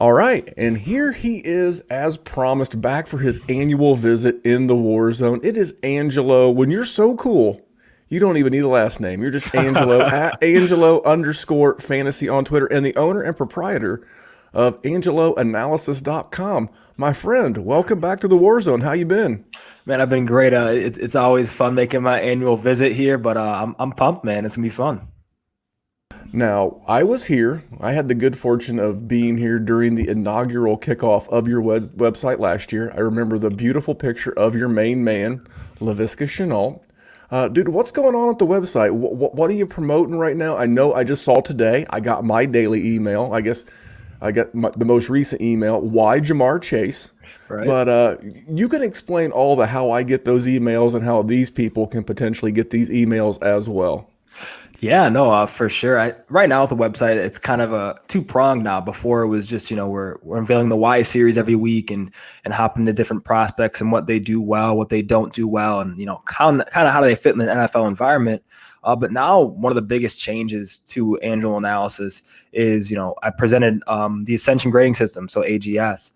All right, and here he is, as promised, back for his annual visit in the war zone. It is Angelo. When you're so cool, you don't even need a last name. You're just Angelo at Angelo underscore fantasy on Twitter, and the owner and proprietor of AngeloAnalysis.com. My friend, welcome back to the war zone. How you been? Man, I've been great. It's always fun making my annual visit here, but I'm pumped, man. It's gonna be fun. Now, I was here. I had the good fortune of being here during the inaugural kickoff of your website last year. I remember the beautiful picture of your main man, LaVisca Chenault. Dude, what's going on at the website? What are you promoting right now? I know I just saw today. I got my daily email. I guess I got the most recent email. Why Jamar Chase? Right? But you can explain all the how I get those emails and how these people can potentially get these emails as well. Yeah, no, for sure. Right now with the website, it's kind of a two-pronged now. Before it was just, we're unveiling the Y series every week and hopping into different prospects and what they do well, what they don't do well, and kind of how do they fit in the NFL environment. But now one of the biggest changes to Angelo Analysis is, I presented the Ascension grading system, so AGS.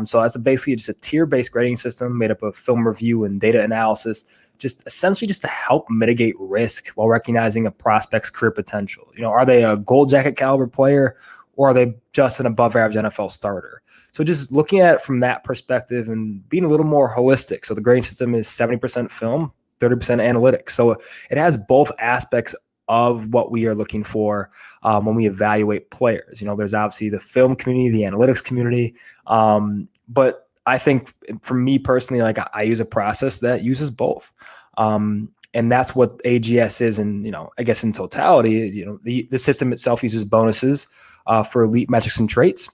So that's basically just a tier-based grading system made up of film review and data analysis, just essentially just to help mitigate risk while recognizing a prospect's career potential. Are they a gold jacket caliber player, or are they just an above average NFL starter? So just looking at it from that perspective and being a little more holistic. So the grading system is 70% film, 30% analytics. So it has both aspects of what we are looking for when we evaluate players. There's obviously the film community, the analytics community, but I think for me personally, like I use a process that uses both. And that's what AGS is. And, I guess in totality, the system itself uses bonuses for elite metrics and traits.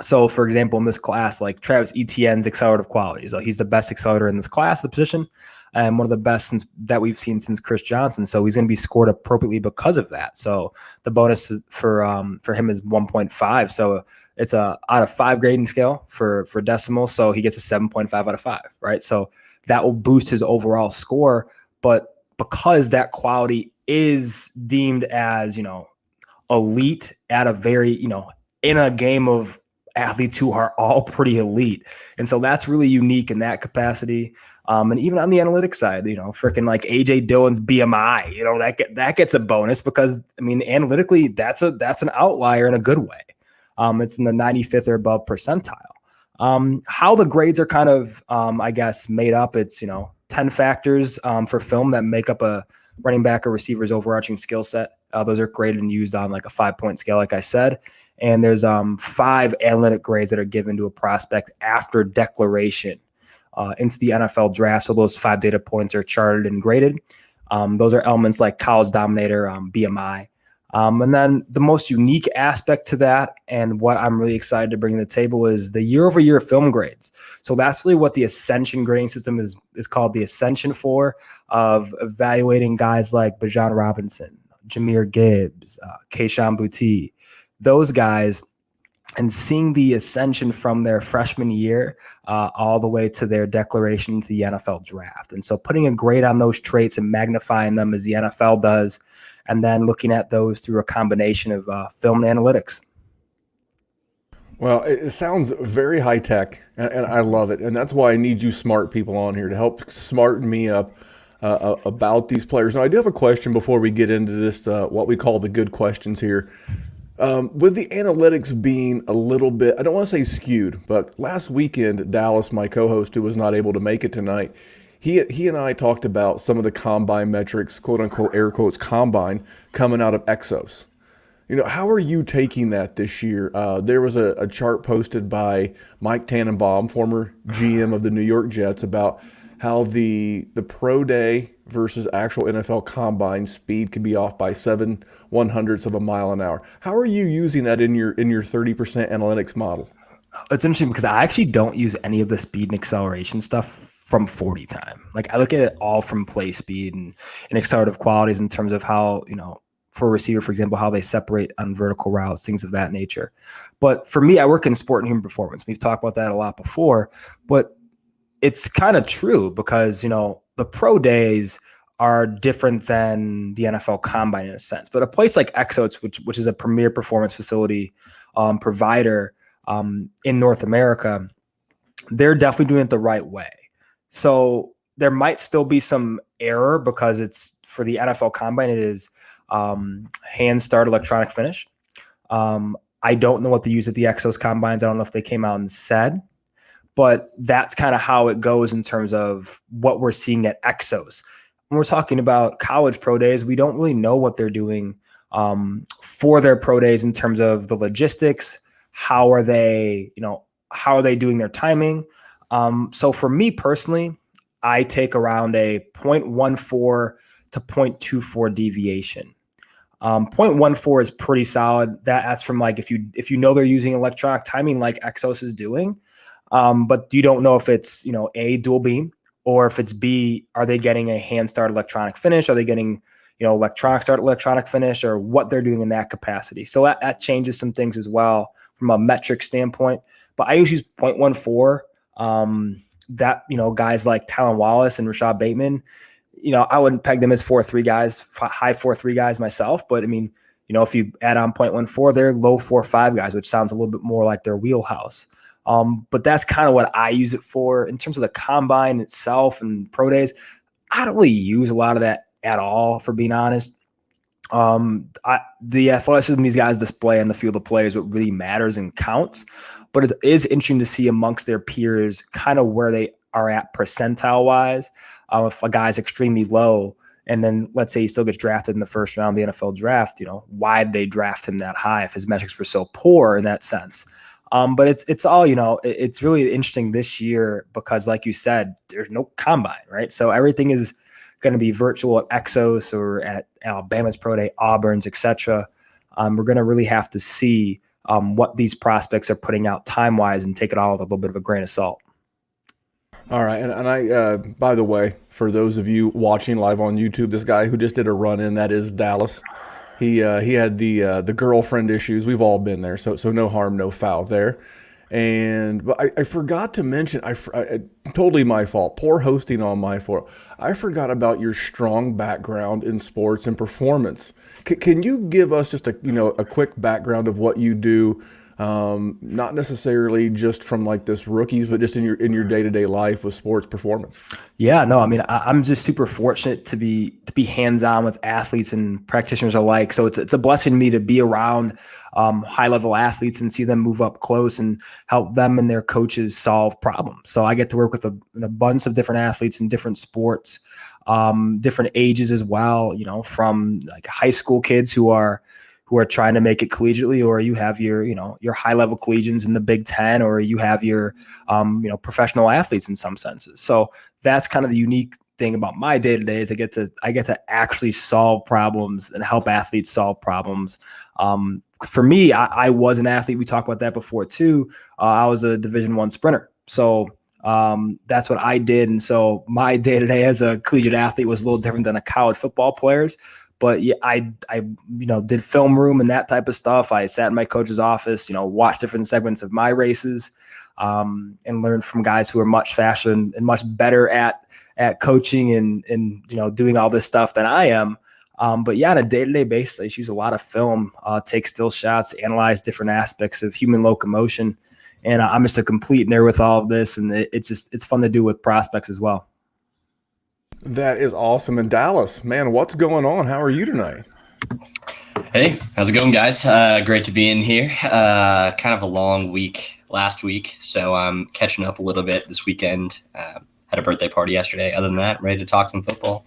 So for example, in this class, like Travis Etienne's accelerative qualities, he's the best accelerator in this class, the position, and one of the best that we've seen since Chris Johnson. So he's going to be scored appropriately because of that. So the bonus for him is 1.5. So it's a out of 5 grading scale for decimal. So he gets a 7.5 out of 5, right? So that will boost his overall score. But because that quality is deemed as, elite at a very, in a game of athletes who are all pretty elite. And so that's really unique in that capacity. And even on the analytics side, freaking like AJ Dillon's BMI, that gets a bonus because analytically that's an outlier in a good way. It's in the 95th or above percentile. How the grades are kind of, I guess, made up. It's 10 factors for film that make up a running back or receiver's overarching skill set. Those are graded and used on like a 5-point scale, like I said. And there's 5 analytic grades that are given to a prospect after declaration into the NFL draft. So those 5 data points are charted and graded. Those are elements like college dominator, BMI. And then the most unique aspect to that, and what I'm really excited to bring to the table, is the year-over-year film grades. So that's really what the Ascension grading system is called the Ascension for, of evaluating guys like Bijan Robinson, Jahmyr Gibbs, Kayshon Boutte, those guys, and seeing the ascension from their freshman year all the way to their declaration to the NFL draft. And so putting a grade on those traits and magnifying them as the NFL does, and then looking at those through a combination of film and analytics. Well, it sounds very high tech, and I love it. And that's why I need you smart people on here to help smarten me up about these players. Now, I do have a question before we get into this, what we call the good questions here. With the analytics being a little bit, I don't want to say skewed, but last weekend, Dallas, my co-host, who was not able to make it tonight, he and I talked about some of the combine metrics, quote unquote, air quotes, combine coming out of Exos. How are you taking that this year? There was a chart posted by Mike Tannenbaum, former GM of the New York Jets, about how the pro day versus actual NFL combine speed could be off by 7/100ths of a mile an hour. How are you using that in your 30% analytics model? It's interesting because I actually don't use any of the speed and acceleration stuff from 40 time. Like I look at it all from play speed and accelerative qualities in terms of how, for a receiver, for example, how they separate on vertical routes, things of that nature. But for me, I work in sport and human performance. We've talked about that a lot before, but it's kind of true because, the pro days are different than the NFL combine in a sense. But a place like Exotes, which is a premier performance facility provider, in North America, they're definitely doing it the right way. So there might still be some error because it's for the NFL Combine. It is hand start electronic finish. I don't know what they use at the Exos Combines. I don't know if they came out and said, but that's kind of how it goes in terms of what we're seeing at Exos. When we're talking about college pro days, we don't really know what they're doing for their pro days in terms of the logistics. How are they doing their timing? So for me personally, I take around a 0.14 to 0.24 deviation. 0.14 is pretty solid. That's from like if you know they're using electronic timing like Exos is doing, but you don't know if it's A, dual beam, or if it's B, are they getting a hand start electronic finish? Are they getting electronic start electronic finish, or what they're doing in that capacity? So that changes some things as well from a metric standpoint. But I usually use 0.14. That guys like Talon Wallace and Rashad Bateman, I wouldn't peg them as 4.3 guys, high 4.3 guys myself. But I mean, if you add on 0.14, they're low 4.5 guys, which sounds a little bit more like their wheelhouse. But that's kind of what I use it for. In terms of the combine itself and pro days, I don't really use a lot of that at all, for being honest. The athleticism these guys display on the field of play is what really matters and counts. But it is interesting to see amongst their peers kind of where they are at percentile wise. If a guy's extremely low, and then let's say he still gets drafted in the first round of the NFL draft, why did they draft him that high if his metrics were so poor in that sense? But it's all, it's really interesting this year because, like you said, there's no combine, right? So everything is going to be virtual at Exos or at Alabama's Pro Day, Auburn's, etc. We're going to really have to see what these prospects are putting out time-wise and take it all with a little bit of a grain of salt. All right, and I, by the way, for those of you watching live on YouTube, this guy who just did a run-in, that is Dallas. He had the girlfriend issues. We've all been there, so no harm, no foul there. But I forgot to mention, totally my fault, poor hosting on my fault. I forgot about your strong background in sports and performance. Can you give us just a quick background of what you do? Not necessarily just from like this rookies, but just in your day-to-day life with sports performance. Yeah, no, I mean, I'm just super fortunate to be hands-on with athletes and practitioners alike. So it's a blessing to me to be around high-level athletes and see them move up close and help them and their coaches solve problems. So I get to work with an abundance of different athletes in different sports, different ages as well, from like high school kids who are trying to make it collegiately, or you have your high level collegians in the Big Ten, or you have your, professional athletes in some senses. So that's kind of the unique thing about my day to day is I get to actually solve problems and help athletes solve problems. For me, I was an athlete. We talked about that before too. I was a Division I sprinter. So that's what I did. And so my day to day as a collegiate athlete was a little different than a college football player's. But yeah, I did film room and that type of stuff. I sat in my coach's office, watched different segments of my races, and learned from guys who are much faster and much better at coaching and doing all this stuff than I am. But yeah, on a day-to-day basis, I just use a lot of film, take still shots, analyze different aspects of human locomotion. And I'm just a complete nerd with all of this. And it's fun to do with prospects as well. That is awesome. And Dallas, man, what's going on? How are you tonight? Hey, how's it going, guys? Great to be in here. Kind of a long week last week, so I'm catching up a little bit this weekend. Had a birthday party yesterday. Other than that, ready to talk some football.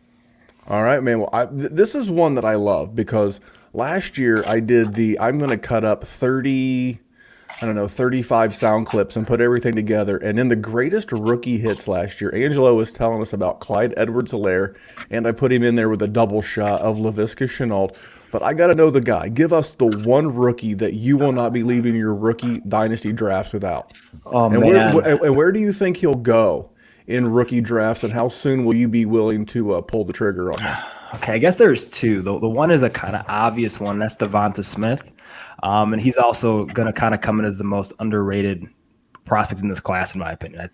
All right, man. Well, this is one that I love because last year I did I'm going to cut up 35 sound clips and put everything together. And in the greatest rookie hits last year, Angelo was telling us about Clyde Edwards-Helaire, and I put him in there with a double shot of Laviska Shenault. But I got to know the guy. Give us the one rookie that you will not be leaving your rookie dynasty drafts without. Oh, and man. Where do you think he'll go in rookie drafts, and how soon will you be willing to pull the trigger on him? Okay, I guess there's two. The one is a kind of obvious one. That's Devonta Smith. And he's also going to kind of come in as the most underrated prospect in this class, in my opinion. I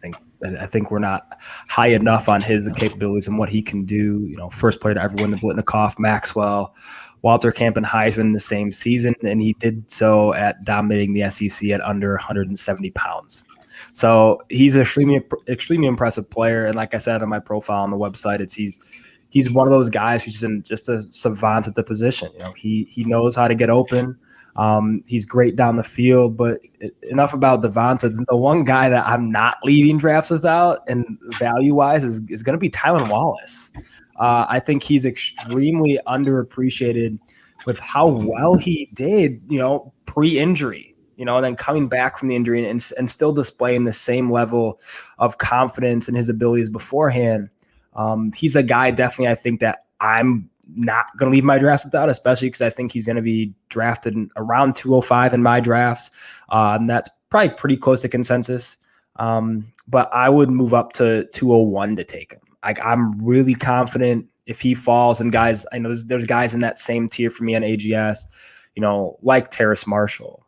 think we're not high enough on his capabilities and what he can do. First player to ever win the Blitnikoff, Maxwell, Walter Camp and Heisman in the same season, and he did so at dominating the SEC at under 170 pounds. So he's an extremely impressive player. And like I said on my profile on the website, he's one of those guys who's just a savant at the position. He knows how to get open. He's great down the field, but enough about Devonta. The one guy that I'm not leaving drafts without, and value-wise, is going to be Tylan Wallace. I think he's extremely underappreciated with how well he did, pre-injury, and then coming back from the injury and still displaying the same level of confidence in his abilities beforehand. He's a guy definitely I think that I'm not going to leave my drafts without, especially because I think he's going to be drafted around 205 in my drafts. And that's probably pretty close to consensus. But I would move up to 201 to take him. I'm really confident if he falls, and guys, I know there's guys in that same tier for me on AGS, like Terrace Marshall,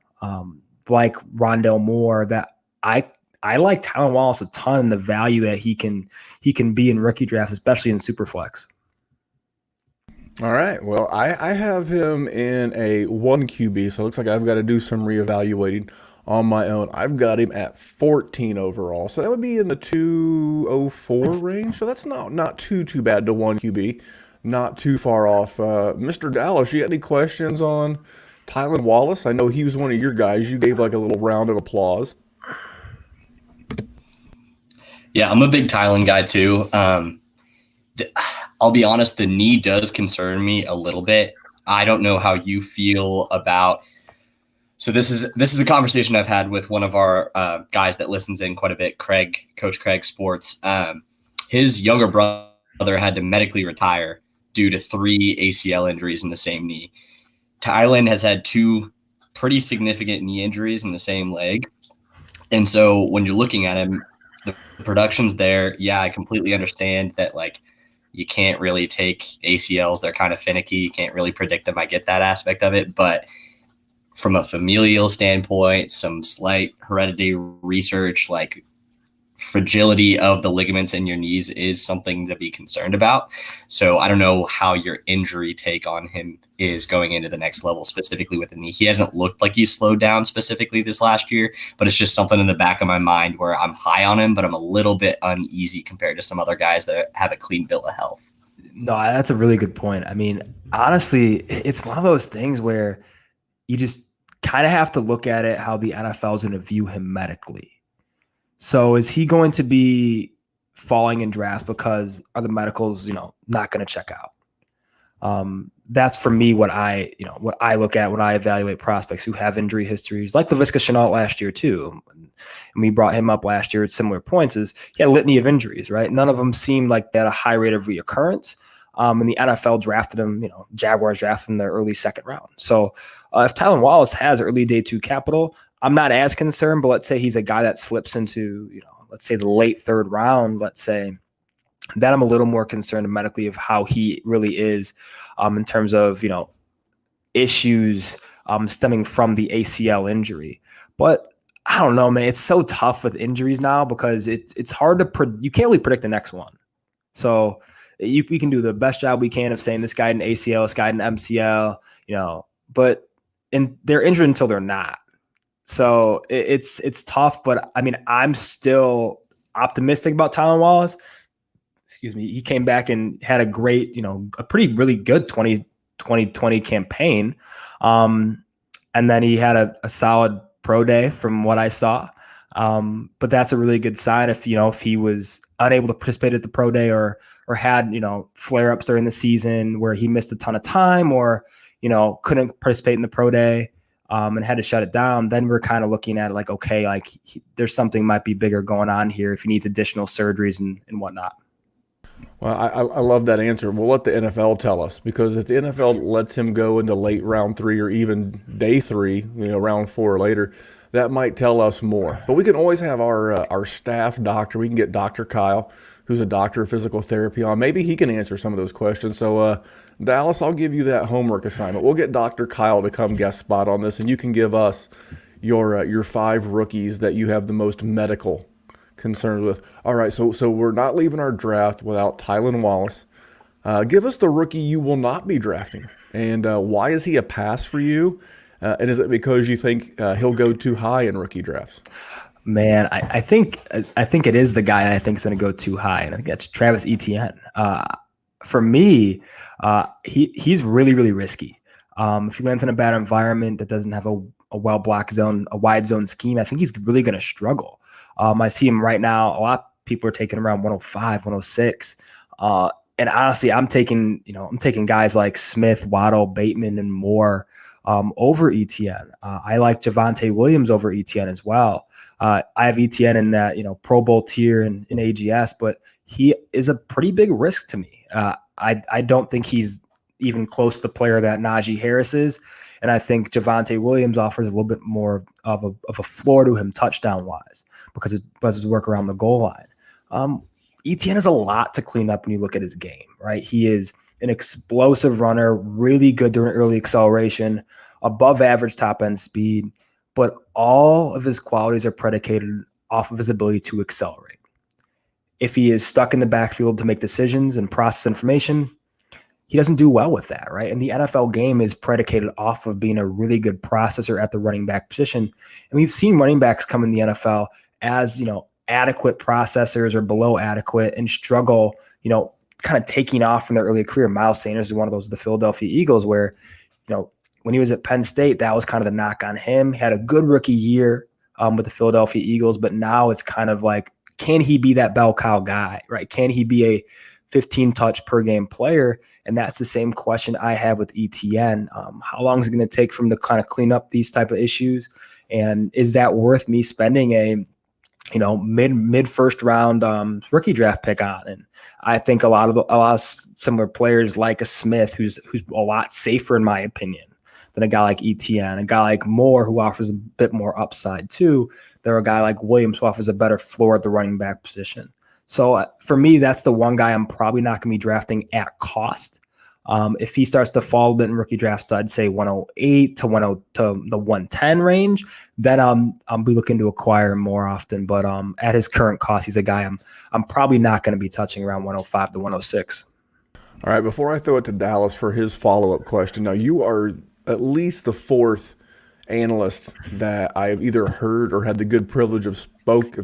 like Rondell Moore, that I like Tylan Wallace a ton, the value that he can be in rookie drafts, especially in Superflex. All right. Well, I have him in a 1 QB, so it looks like I've got to do some reevaluating on my own. I've got him at 14 overall, so that would be in the 204 range. So that's not too bad to 1 QB, not too far off. Mr. Dallas, you got any questions on Tylan Wallace? I know he was one of your guys. You gave like a little round of applause. Yeah, I'm a big Tylan guy too. I'll be honest, the knee does concern me a little bit. I don't know how you feel about. So this is a conversation I've had with one of our guys that listens in quite a bit, Coach Craig Sports. His younger brother had to medically retire due to 3 ACL injuries in the same knee. Tylan has had 2 pretty significant knee injuries in the same leg. And so when you're looking at him, the production's there. Yeah, I completely understand that, like, you can't really take ACLs. They're kind of finicky. You can't really predict them. I get that aspect of it. But from a familial standpoint, some slight heredity research, like fragility of the ligaments in your knees is something to be concerned about. So I don't know how your injury take on him is going into the next level, specifically with the knee. He hasn't looked like he's slowed down specifically this last year, but it's just something in the back of my mind where I'm high on him, but I'm a little bit uneasy compared to some other guys that have a clean bill of health. No, that's a really good point. I mean, honestly, it's one of those things where you just kind of have to look at it how the NFL is going to view him medically. So is he going to be falling in drafts because are the medicals, not going to check out? That's for me what I look at when I evaluate prospects who have injury histories, like Laviska Shenault last year too. And we brought him up last year at similar points. Is he had a litany of injuries, right? None of them seemed like they had a high rate of reoccurrence. And the NFL drafted him, Jaguars drafted him in the early second round. So if Tylan Wallace has early day 2 capital, I'm not as concerned, but let's say he's a guy that slips into, let's say the late 3rd round, let's say, then I'm a little more concerned medically of how he really is in terms of, issues stemming from the ACL injury. But I don't know, man, it's so tough with injuries now because it's hard to, you can't really predict the next one. So we can do the best job we can of saying this guy had an ACL, this guy had an MCL, but they're injured until they're not. So it's tough, but I mean, I'm still optimistic about Tylan Wallace. Excuse me. He came back and had a great, a really good 2020 campaign. And then he had a solid pro day from what I saw. But that's a really good sign if he was unable to participate at the pro day or had, flare-ups during the season where he missed a ton of time or, couldn't participate in the pro day. And had to shut it down, then we're kind of looking at it like, okay, like there's something might be bigger going on here if he needs additional surgeries and whatnot. Well, I love that answer. We'll let the NFL tell us, because if the NFL lets him go into late round 3 or even day 3, round 4 or later, that might tell us more. But we can always have our staff doctor. We can get Dr. Kyle, who's a doctor of physical therapy, on. Maybe he can answer some of those questions. So, Dallas, I'll give you that homework assignment. We'll get Dr. Kyle to come guest spot on this, and you can give us your 5 rookies that you have the most medical concern with. All right, so we're not leaving our draft without Tylan Wallace. Give us the rookie you will not be drafting, and why is he a pass for you? And is it because you think he'll go too high in rookie drafts? Man, I think it is the guy I think is going to go too high, and I think that's Travis Etienne. For me, he's really really risky. If he lands in a bad environment that doesn't have a well block zone, a wide zone scheme, I think he's really going to struggle. I see him right now. A lot of people are taking around 105, 106. And honestly, I'm taking guys like Smith, Waddle, Bateman, and more over Etienne. I like Javonte Williams over Etienne as well. I have Etienne in that Pro Bowl tier in AGS, but he is a pretty big risk to me. I don't think he's even close to the player that Najee Harris is, and I think Javonte Williams offers a little bit more of a floor to him touchdown wise because it does his work around the goal line. Etienne has a lot to clean up when you look at his game, right? He is an explosive runner, really good during early acceleration, above average top end speed, but all of his qualities are predicated off of his ability to accelerate. If he is stuck in the backfield to make decisions and process information, he doesn't do well with that, right? And the NFL game is predicated off of being a really good processor at the running back position. And we've seen running backs come in the NFL as, adequate processors or below adequate and struggle, kind of taking off from their early career. Miles Sanders is one of those, the Philadelphia Eagles, where, when he was at Penn State, that was kind of the knock on him. He had a good rookie year with the Philadelphia Eagles, but now it's kind of like, can he be that bell cow guy, right? Can he be a 15 touch per game player? And that's the same question I have with Etienne. How long is it going to take for him to kind of clean up these type of issues? And is that worth me spending a mid first round rookie draft pick on? And I think a lot of similar players like a Smith, who's a lot safer in my opinion than a guy like Etienne, a guy like Moore who offers a bit more upside too. There are a guy like Williams who offers a better floor at the running back position. So for me, that's the one guy I'm probably not going to be drafting at cost. If he starts to fall a bit in rookie drafts, I'd say 108 to the 110 range, then I'll be looking to acquire him more often. But at his current cost, he's a guy I'm probably not going to be touching around 105 to 106. All right, before I throw it to Dallas for his follow-up question, now you are at least the fourth analyst that I've either heard or had the good privilege of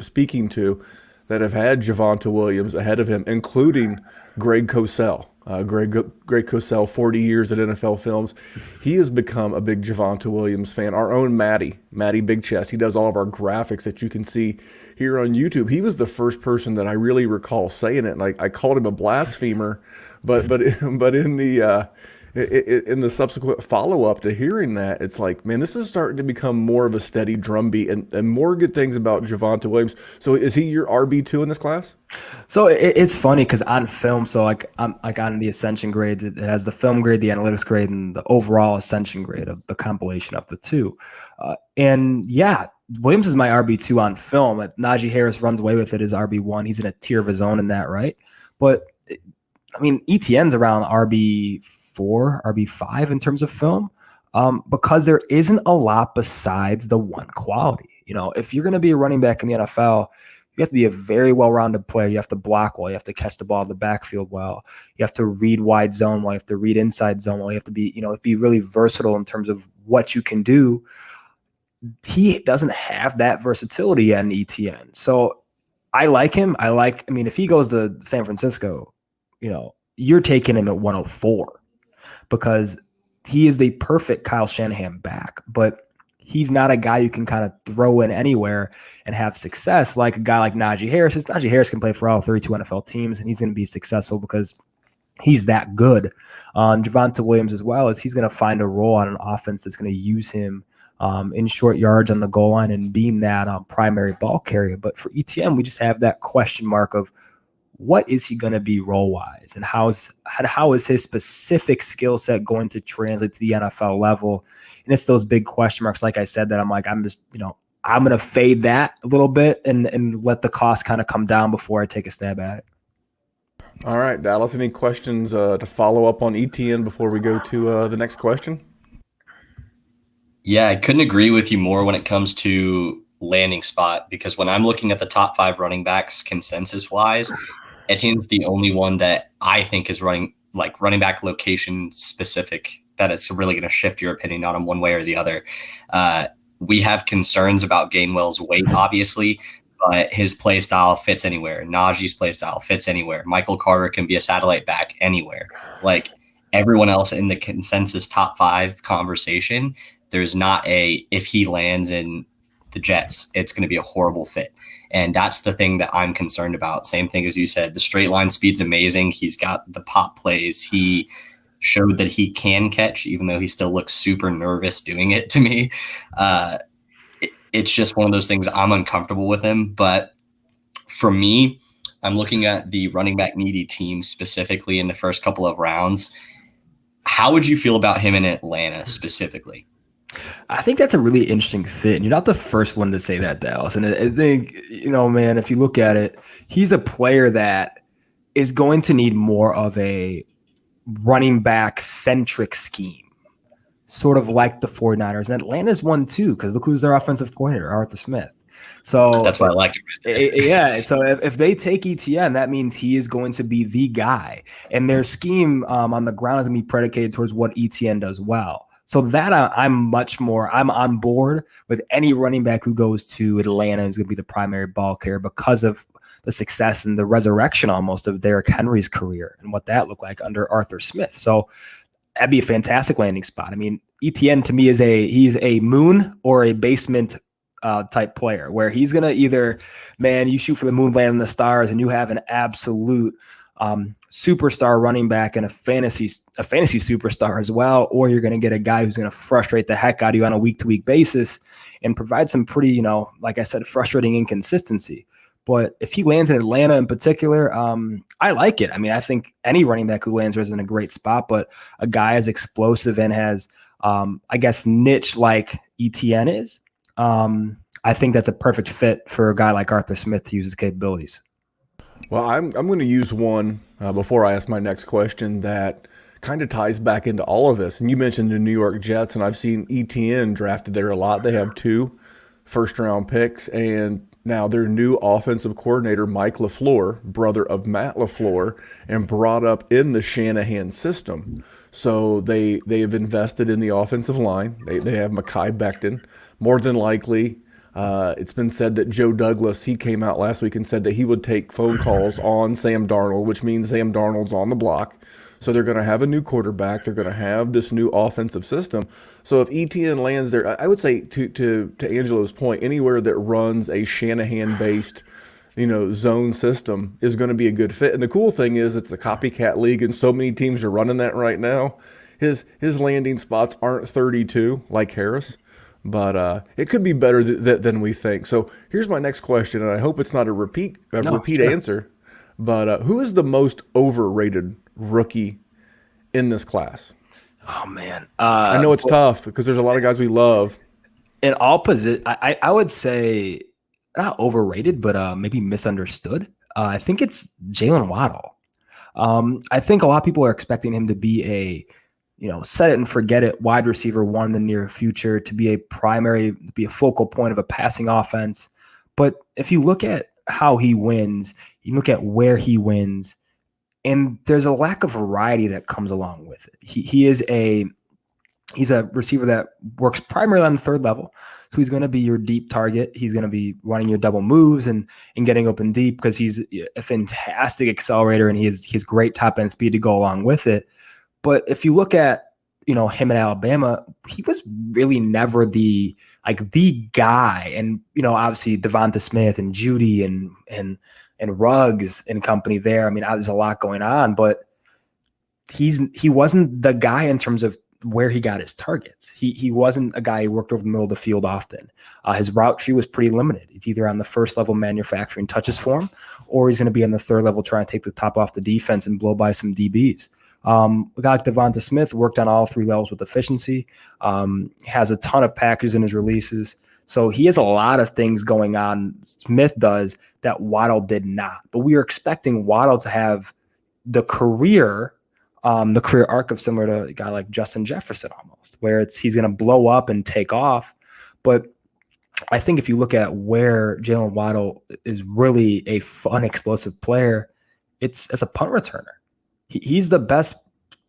speaking to that have had Javonte Williams ahead of him, including Greg Cosell. Greg Cosell, 40 years at NFL Films. He has become a big Javonte Williams fan. Our own Matty Big Chest, he does all of our graphics that you can see here on YouTube. He was the first person that I really recall saying it, and I called him a blasphemer, but in the subsequent follow-up to hearing that, it's like, man, this is starting to become more of a steady drumbeat and more good things about Javonte Williams. So is he your RB2 in this class? So it's funny because on film, so I'm on the Ascension grades, it has the film grade, the analytics grade, and the overall Ascension grade of the compilation of the two. And yeah, Williams is my RB2 on film. Najee Harris runs away with it as RB1. He's in a tier of his own in that, right? But I mean, Etienne's around RB4, RB5 in terms of film, because there isn't a lot besides the one quality. If you're going to be a running back in the NFL, you have to be a very well-rounded player. You have to block well. You have to catch the ball in the backfield well. You have to read wide zone well. You have to read inside zone well. You have to be really versatile in terms of what you can do. He doesn't have that versatility yet in Etienne. So I like him. If he goes to San Francisco, you're taking him at 104 because he is the perfect Kyle Shanahan back, but he's not a guy you can kind of throw in anywhere and have success like a guy like Najee Harris. Najee Harris can play for all 32 NFL teams, and he's going to be successful because he's that good. Javonte Williams as well, as he's going to find a role on an offense that's going to use him in short yards on the goal line and being that primary ball carrier. But for Etienne, we just have that question mark of what is he going to be role-wise, and how is his specific skill set going to translate to the NFL level? And it's those big question marks, like I said, that I'm going to fade that a little bit and let the cost kind of come down before I take a stab at it. All right, Dallas, any questions to follow up on Etienne before we go to the next question? Yeah, I couldn't agree with you more when it comes to landing spot, because when I'm looking at the top 5 running backs consensus-wise, Etienne's the only one that I think is running like running back location specific that it's really going to shift your opinion on him one way or the other. We have concerns about Gainwell's weight, obviously, but his play style fits anywhere. Najee's play style fits anywhere. Michael Carter can be a satellite back anywhere. Like everyone else in the consensus top 5 conversation, there's not if he lands in the Jets, it's going to be a horrible fit. And that's the thing that I'm concerned about. Same thing as you said, the straight line speed's amazing. He's got the pop plays. He showed that he can catch, even though he still looks super nervous doing it to me. It's just one of those things I'm uncomfortable with him. But for me, I'm looking at the running back needy team specifically in the first couple of rounds. How would you feel about him in Atlanta specifically? I think that's a really interesting fit. And you're not the first one to say that, Dallas. And I think, man, if you look at it, he's a player that is going to need more of a running back centric scheme, sort of like the 49ers. And Atlanta's one too, because look who's their offensive coordinator, Arthur Smith. So that's why I like it. Yeah. So if they take ETN, that means he is going to be the guy. And their scheme on the ground is going to be predicated towards what ETN does well. So that I'm on board with any running back who goes to Atlanta is going to be the primary ball carrier because of the success and the resurrection almost of Derrick Henry's career and what that looked like under Arthur Smith. So that'd be a fantastic landing spot. I mean, ETN to me he's a moon or a basement type player where he's going to either, you shoot for the moon, land in the stars, and you have an absolute superstar running back and a fantasy superstar as well, or you're going to get a guy who's going to frustrate the heck out of you on a week-to-week basis and provide some pretty, like I said, frustrating inconsistency. But if he lands in Atlanta in particular, I like it. I mean, I think any running back who lands there is in a great spot, but a guy as explosive and has, niche like ETN is, I think that's a perfect fit for a guy like Arthur Smith to use his capabilities. Well, I'm going to use one before I ask my next question that kind of ties back into all of this. And you mentioned the New York Jets, and I've seen ETN drafted there a lot. They have 2 first-round picks, and now their new offensive coordinator, Mike LaFleur, brother of Matt LaFleur, and brought up in the Shanahan system. So they have invested in the offensive line. They have Mekhi Becton. More than likely, it's been said that Joe Douglas, he came out last week and said that he would take phone calls on Sam Darnold, which means Sam Darnold's on the block. So they're going to have a new quarterback. They're going to have this new offensive system. So if ETN lands there, I would say to Angelo's point, anywhere that runs a Shanahan-based, zone system is going to be a good fit. And the cool thing is it's a copycat league, and so many teams are running that right now. His landing spots aren't 32 like Harris. But it could be better than we think. So here's my next question, and I hope it's not a repeat answer. But who is the most overrated rookie in this class? Oh, man. I know it's tough because there's a lot of guys we love. In all positions, I would say not overrated, but maybe misunderstood. I think it's Jalen Waddle. I think a lot of people are expecting him to be a set it and forget it wide receiver 1 in the near future, to be a focal point of a passing offense. But if you look at how he wins, you look at where he wins, and there's a lack of variety that comes along with it. He's a receiver that works primarily on the 3rd level. So he's going to be your deep target. He's going to be running your double moves and getting open deep because he's a fantastic accelerator and he has great top end speed to go along with it. But if you look at, him at Alabama, he was really never the guy. And, obviously Devonta Smith and Judy and Ruggs and company there. I mean, there's a lot going on, but he wasn't the guy in terms of where he got his targets. He wasn't a guy who worked over the middle of the field often. His route tree was pretty limited. It's either on the 1st level manufacturing touches for him, or he's going to be on the 3rd level trying to take the top off the defense and blow by some DBs. A guy like Devonta Smith worked on all 3 levels with efficiency, has a ton of packages in his releases. So he has a lot of things going on, Smith does, that Waddle did not. But we are expecting Waddle to have the career arc of similar to a guy like Justin Jefferson almost, where he's going to blow up and take off. But I think if you look at where Jalen Waddle is really a fun, explosive player, it's as a punt returner. He's the best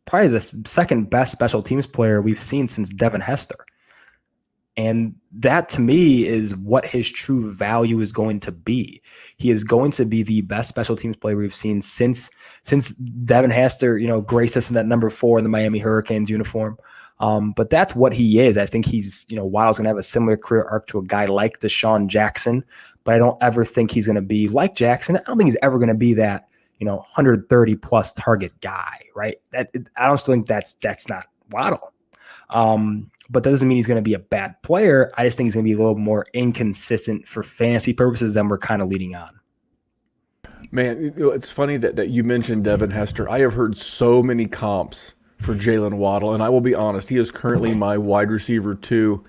probably the second best special teams player we've seen since Devin Hester. And that to me is what his true value is going to be. He is going to be the best special teams player we've seen since Devin Hester, graced us in that number 4 in the Miami Hurricanes uniform. But that's what he is. I think he's, Waddle's going to have a similar career arc to a guy like Deshaun Jackson, but I don't ever think he's going to be like Jackson. I don't think he's ever going to be that, 130 plus target guy, right? I don't still think that's not Waddle. But that doesn't mean he's going to be a bad player. I just think he's going to be a little more inconsistent for fantasy purposes than we're kind of leading on. Man, it's funny that you mentioned Devin Hester. I have heard so many comps for Jalen Waddle, and I will be honest, he is currently my wide receiver 2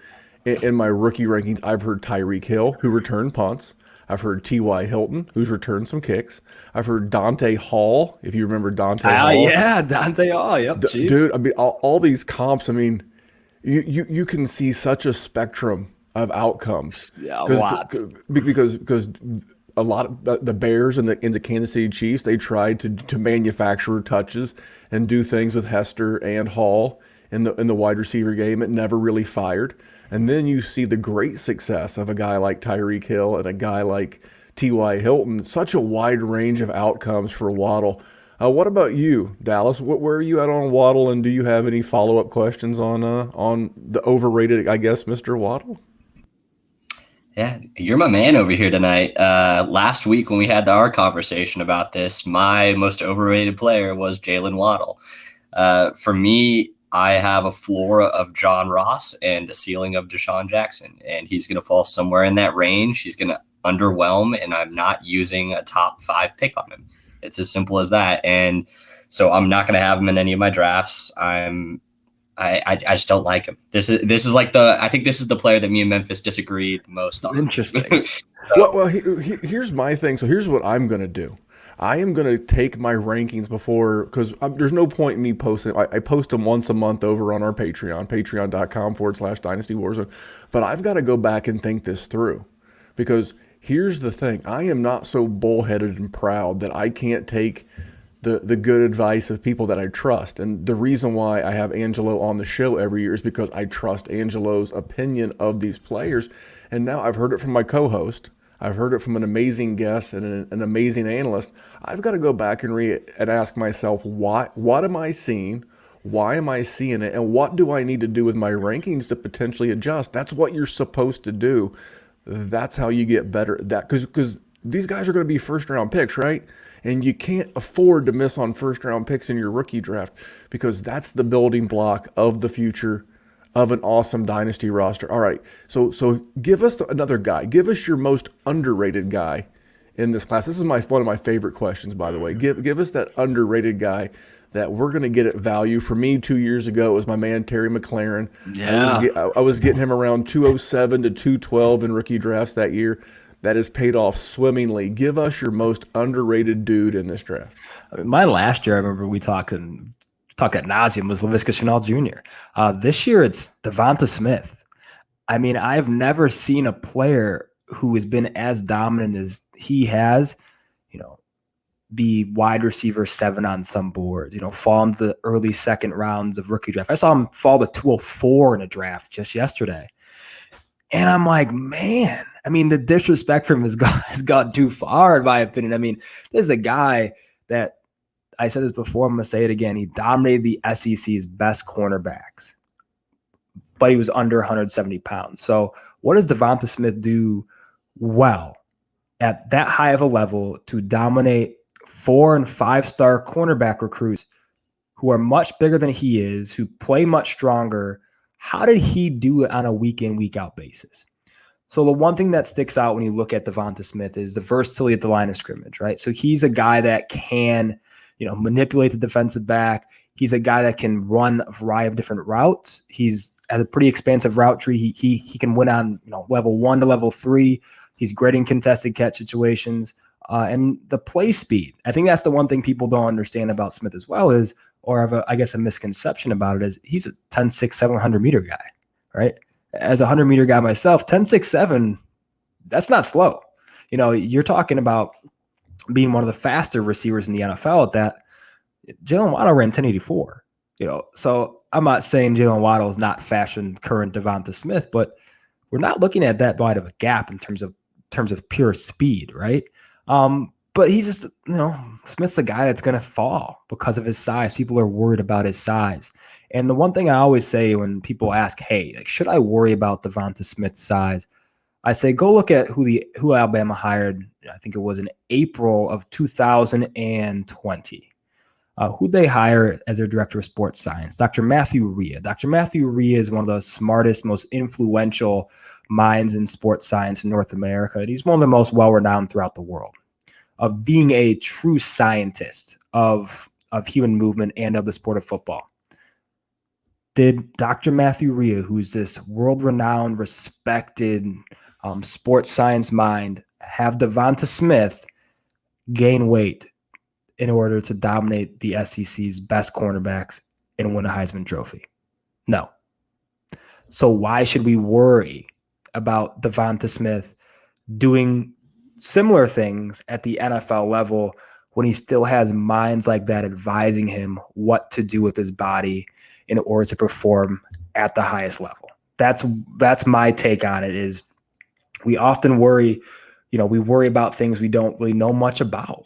in my rookie rankings. I've heard Tyreek Hill, who returned punts. I've heard T.Y. Hilton, who's returned some kicks. I've heard Dante Hall, if you remember Dante Hall. Yeah, Dante Hall. Yep, dude, I mean, all these comps, I mean, you can see such a spectrum of outcomes. Yeah, lots. Because a lot of the Bears and the Kansas City Chiefs, they tried to manufacture touches and do things with Hester and Hall in the wide receiver game. It never really fired. And then you see the great success of a guy like Tyreek Hill and a guy like T.Y. Hilton. Such a wide range of outcomes for Waddle. What about you, Dallas? Where are you at on Waddle, and do you have any follow-up questions on the overrated, I guess, Mr. Waddle? Yeah, you're my man over here tonight. Last week when we had our conversation about this, my most overrated player was Jalen Waddle. For me, I have a floor of John Ross and a ceiling of Deshaun Jackson, and he's going to fall somewhere in that range. He's going to underwhelm, and I'm not using a top 5 pick on him. It's as simple as that. And so I'm not going to have him in any of my drafts. I just don't like him. This is like I think this is the player that me and Memphis disagree the most on. Interesting. Well, here's my thing. So here's what I'm going to do. I am going to take my rankings before, because there's no point in me posting. I post them once a month over on our Patreon, patreon.com/Dynasty Warzone. But I've got to go back and think this through, because here's the thing. I am not so bullheaded and proud that I can't take the good advice of people that I trust. And the reason why I have Angelo on the show every year is because I trust Angelo's opinion of these players. And now I've heard it from my co-host. I've heard it from an amazing guest and an amazing analyst. I've got to go back and ask myself, what am I seeing? Why am I seeing it? And what do I need to do with my rankings to potentially adjust? That's what you're supposed to do. That's how you get better at that. Because these guys are going to be first-round picks, right? And you can't afford to miss on first-round picks in your rookie draft, because that's the building block of the future of an awesome dynasty roster. All right, so give us another guy. Give us your most underrated guy in this class. This is one of my favorite questions, by the way. Give us that underrated guy that we're going to get at value. For me, 2 years ago, it was my man Terry McLaurin. Yeah. I was getting him around 207 to 212 in rookie drafts that year. That has paid off swimmingly. Give us your most underrated dude in this draft. I mean, mine last year, I remember we talked ad nauseum, was Laviska Shenault Jr. This year, it's Devonta Smith. I mean, I've never seen a player who has been as dominant as he has, be wide receiver 7 on some boards, fall into the early second rounds of rookie draft. I saw him fall to 204 in a draft just yesterday. And I'm like, man, I mean, the disrespect from him has gone too far, in my opinion. I mean, this is a guy that, I said this before, I'm going to say it again. He dominated the SEC's best cornerbacks, but he was under 170 pounds. So what does Devonta Smith do well at that high of a level to dominate 4- and 5-star cornerback recruits who are much bigger than he is, who play much stronger? How did he do it on a week-in, week-out basis? So the one thing that sticks out when you look at Devonta Smith is the versatility at the line of scrimmage, right? So he's a guy that can, manipulate the defensive back. He's a guy that can run a variety of different routes. He's has a pretty expansive route tree. He can win on level 1 to level 3. He's great in contested catch situations. And the play speed. I think that's the one thing people don't understand about Smith as well is, or have a misconception about it, is he's a 10-6, 700-meter guy, right? As a 100-meter guy myself, 10-6-7, that's not slow. You're talking about being one of the faster receivers in the NFL at that. Jalen Waddle ran 10.84. So I'm not saying Jalen Waddle is not fashion current Devonta Smith, but we're not looking at that wide of a gap in terms of pure speed, right? But he's just, Smith's the guy that's going to fall because of his size. People are worried about his size. And the one thing I always say when people ask, hey, like, should I worry about Devonta Smith's size? I say, go look at who Alabama hired. I think it was in April of 2020. Who'd they hire as their director of sports science? Dr. Matthew Rhea. Dr. Matthew Rhea is one of the smartest, most influential minds in sports science in North America. And he's one of the most well-renowned throughout the world of being a true scientist of human movement and of the sport of football. Did Dr. Matthew Rhea, who's this world-renowned, respected sports science mind, have Devonta Smith gain weight in order to dominate the SEC's best cornerbacks and win a Heisman Trophy? No. So why should we worry about Devonta Smith doing similar things at the NFL level when he still has minds like that advising him what to do with his body in order to perform at the highest level? That's my take on it. Is we often worry, we worry about things we don't really know much about.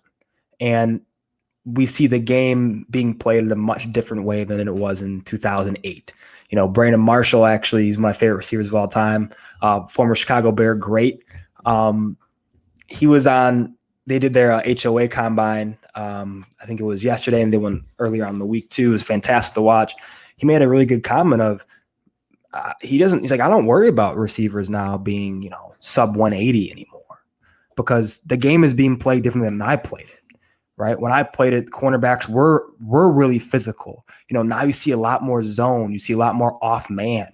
And we see the game being played in a much different way than it was in 2008. Brandon Marshall, actually, he's my favorite receivers of all time. Former Chicago Bear, great. He was they did their HOA combine. I think it was yesterday, and they went earlier on in the week too. It was fantastic to watch. He made a really good comment of, he's like, I don't worry about receivers now being, sub 180 anymore, because the game is being played differently than I played it. Right. When I played it, cornerbacks were really physical. Now you see a lot more zone. You see a lot more off man.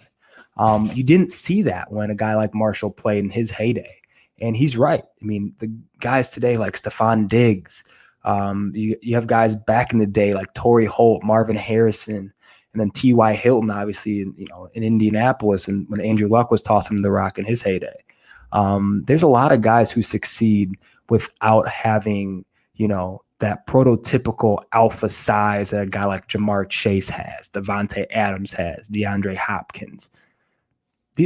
You didn't see that when a guy like Marshall played in his heyday. And he's right. I mean, the guys today like Stephon Diggs, you have guys back in the day like Torrey Holt, Marvin Harrison, and then T.Y. Hilton, obviously, in Indianapolis, and when Andrew Luck was tossing him the rock in his heyday. There's a lot of guys who succeed without having, that prototypical alpha size that a guy like Jamar Chase has, Devontae Adams has, DeAndre Hopkins. A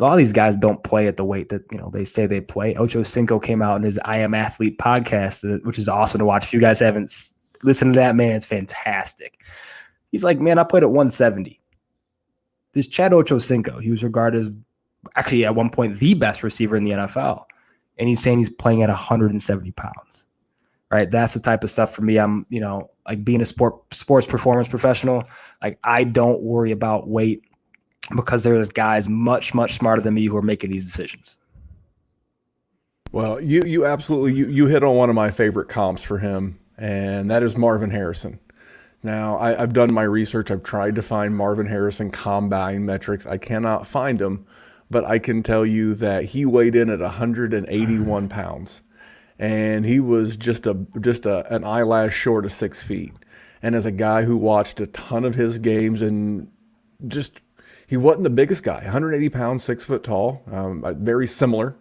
lot of these guys don't play at the weight that, they say they play. Ocho Cinco came out in his I Am Athlete podcast, which is awesome to watch. If you guys haven't listened to that, man, it's fantastic. He's like, man, I played at 170. This Chad Ocho Cinco, he was regarded as actually at one point the best receiver in the NFL. And he's saying he's playing at 170 pounds. Right. That's the type of stuff for me. I'm, like being a sports performance professional, like I don't worry about weight because there's guys much, much smarter than me who are making these decisions. Well, you absolutely, you hit on one of my favorite comps for him, and that is Marvin Harrison. Now, I've done my research. I've tried to find Marvin Harrison combine metrics. I cannot find them, but I can tell you that he weighed in at 181 pounds. And he was just an eyelash short of 6 feet. And as a guy who watched a ton of his games, and he wasn't the biggest guy, 180 pounds, 6 foot tall, very similar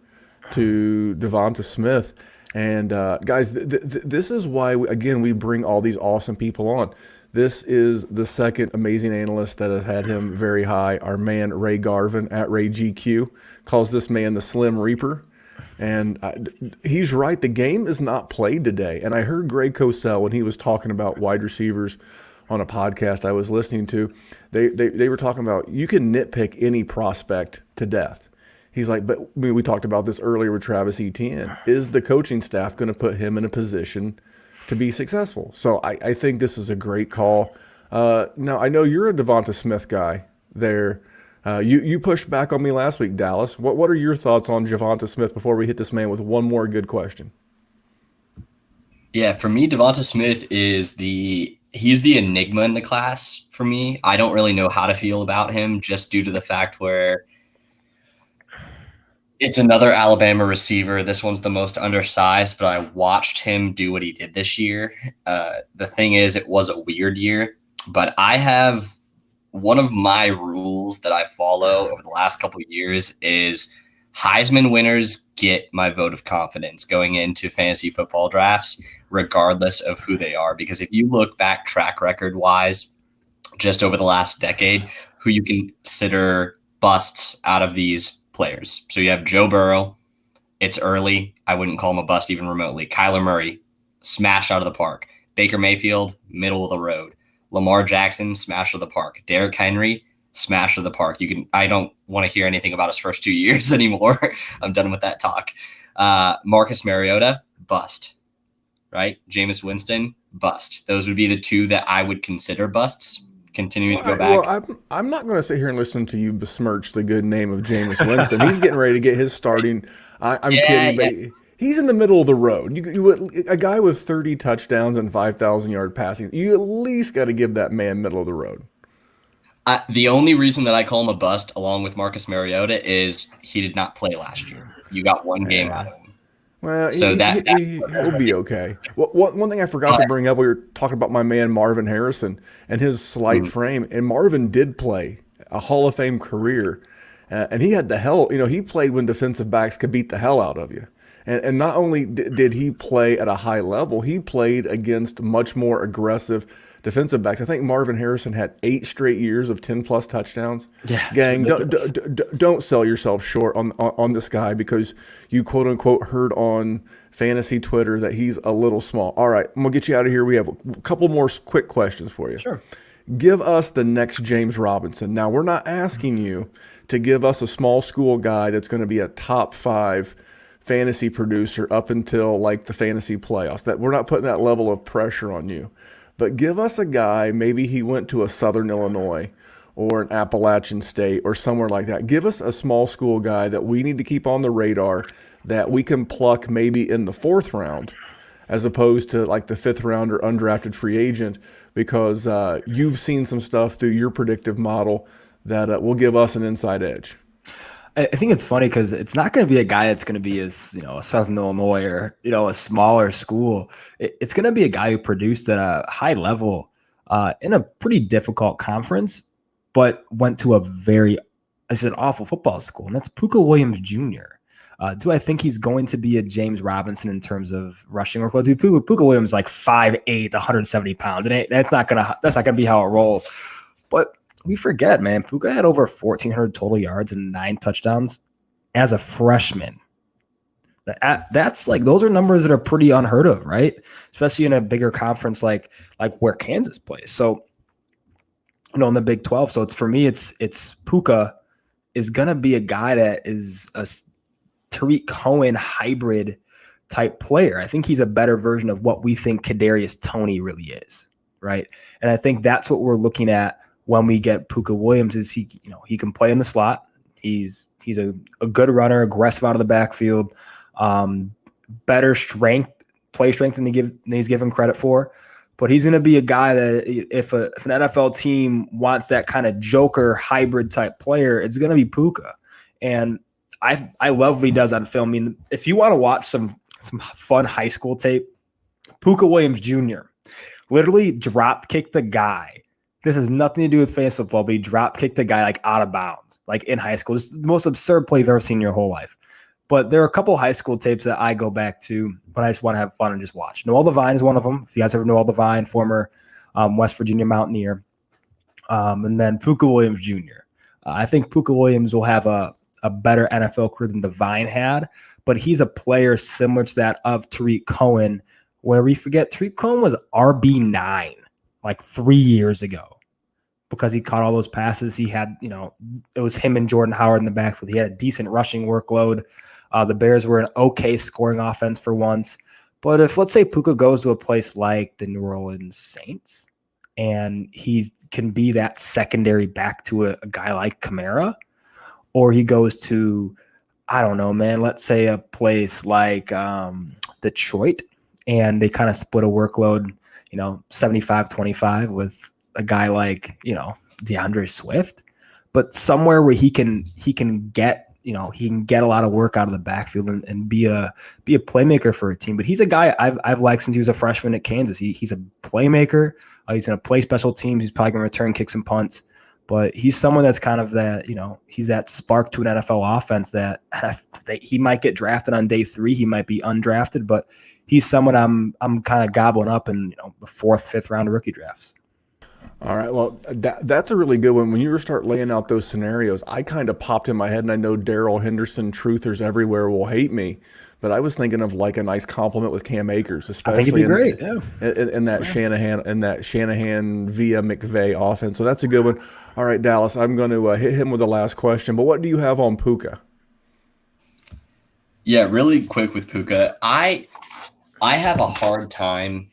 to Devonta Smith. And guys, this is why, we bring all these awesome people on. This is the second amazing analyst that has had him very high. Our man, Ray Garvin at Ray GQ, calls this man the Slim Reaper. And he's right. The game is not played today. And I heard Greg Cosell when he was talking about wide receivers on a podcast I was listening to. They were talking about you can nitpick any prospect to death. He's like, but we talked about this earlier with Travis Etienne. Is the coaching staff going to put him in a position to be successful? So I think this is a great call. Now, I know you're a Devonta Smith guy there. You pushed back on me last week, Dallas. What are your thoughts on Devonta Smith before we hit this man with one more good question? Yeah, for me, Devonta Smith he's the enigma in the class for me. I don't really know how to feel about him just due to the fact where it's another Alabama receiver. This one's the most undersized, but I watched him do what he did this year. The thing is, it was a weird year, but I have one of my rules that I follow over the last couple of years is Heisman winners get my vote of confidence going into fantasy football drafts, regardless of who they are. Because if you look back track record wise, just over the last decade who you consider busts out of these players. So you have Joe Burrow. It's early. I wouldn't call him a bust even remotely. Kyler Murray, smashed out of the park. Baker Mayfield, middle of the road. Lamar Jackson, smash of the park. Derrick Henry, smash of the park. I don't want to hear anything about his first 2 years anymore. I'm done with that talk. Marcus Mariota, bust. Right? Jameis Winston, bust. Those would be the two that I would consider busts. Continuing to go back. Well, I'm not going to sit here and listen to you besmirch the good name of Jameis Winston. He's getting ready to get his starting. I'm kidding, but he's in the middle of the road. A guy with 30 touchdowns and 5,000 yard passing, you at least got to give that man middle of the road. The only reason that I call him a bust, along with Marcus Mariota, is he did not play last year. You got one game out of him. Well, so he'll be okay. One thing I forgot to bring up, we were talking about my man Marvin Harrison and his slight frame, and Marvin did play a Hall of Fame career, and he had the hell. He played when defensive backs could beat the hell out of you. And not only did he play at a high level, he played against much more aggressive defensive backs. I think Marvin Harrison had 8 straight years of 10-plus touchdowns. Yeah, gang, don't sell yourself short on this guy because you quote-unquote heard on fantasy Twitter that he's a little small. All right, I'm going to get you out of here. We have a couple more quick questions for you. Sure. Give us the next James Robinson. Now, we're not asking you to give us a small school guy that's going to be a top 5 fantasy producer up until like the fantasy playoffs. That we're not putting that level of pressure on you. But give us a guy, maybe he went to a Southern Illinois or an Appalachian State or somewhere like that. Give us a small school guy that we need to keep on the radar that we can pluck maybe in the 4th round as opposed to like the 5th round or undrafted free agent because you've seen some stuff through your predictive model that will give us an inside edge. I think it's funny because it's not going to be a guy that's going to be as, a Southern Illinois or, a smaller school. It's going to be a guy who produced at a high level in a pretty difficult conference, but went to it's an awful football school, and that's Puka Williams Jr. Do I think he's going to be a James Robinson in terms of rushing workload? Dude, Puka Williams is like 5'8", 170 pounds, and that's not gonna be how it rolls. But we forget, man, Puka had over 1,400 total yards and 9 touchdowns as a freshman. That's like, those are numbers that are pretty unheard of, right? Especially in a bigger conference like where Kansas plays. So, in the Big 12. So for me, it's Puka is gonna be a guy that is a Tariq Cohen hybrid type player. I think he's a better version of what we think Kadarius Toney really is, right? And I think that's what we're looking at when we get Puka Williams is he can play in the slot. He's a good runner, aggressive out of the backfield, better play strength than he's given credit for. But he's going to be a guy that if an NFL team wants that kind of joker hybrid type player, it's going to be Puka. And I love what he does on film. I mean, if you want to watch some fun high school tape, Puka Williams Jr. literally drop kicked the guy. This has nothing to do with fantasy football, but he drop kicked the guy like out of bounds, like in high school. This is the most absurd play you've ever seen in your whole life. But there are a couple of high school tapes that I go back to when I just want to have fun and just watch. Noel Devine is one of them. If you guys ever know Noel Devine, former West Virginia Mountaineer. And then Puka Williams Jr. I think Puka Williams will have a better NFL career than Devine had, but he's a player similar to that of Tariq Cohen, where we forget Tariq Cohen was RB9 like 3 years ago because he caught all those passes. He had, it was him and Jordan Howard in the backfield. He had a decent rushing workload. The Bears were an okay scoring offense for once. But if, let's say, Puka goes to a place like the New Orleans Saints and he can be that secondary back to a guy like Kamara, or he goes to, I don't know, man, let's say a place like Detroit and they kind of split a workload, 75-25 with a guy like, DeAndre Swift, but somewhere where he can get, he can get a lot of work out of the backfield and be a playmaker for a team. But he's a guy I've liked since he was a freshman at Kansas. He's a playmaker. He's going to play special teams. He's probably going to return kicks and punts. But he's someone that's kind of that, he's that spark to an NFL offense that he might get drafted on day 3. He might be undrafted, but he's someone I'm kind of gobbling up in the 4th, 5th round of rookie drafts. All right. Well, that's a really good one. When you start laying out those scenarios, I kind of popped in my head, and I know Daryl Henderson, truthers everywhere, will hate me, but I was thinking of like a nice compliment with Cam Akers, I think it'd especially be great. Yeah. in that Shanahan via McVay offense. So that's a good one. All right, Dallas, I'm going to hit him with the last question. But what do you have on Puka? Yeah, really quick with Puka. I have a hard time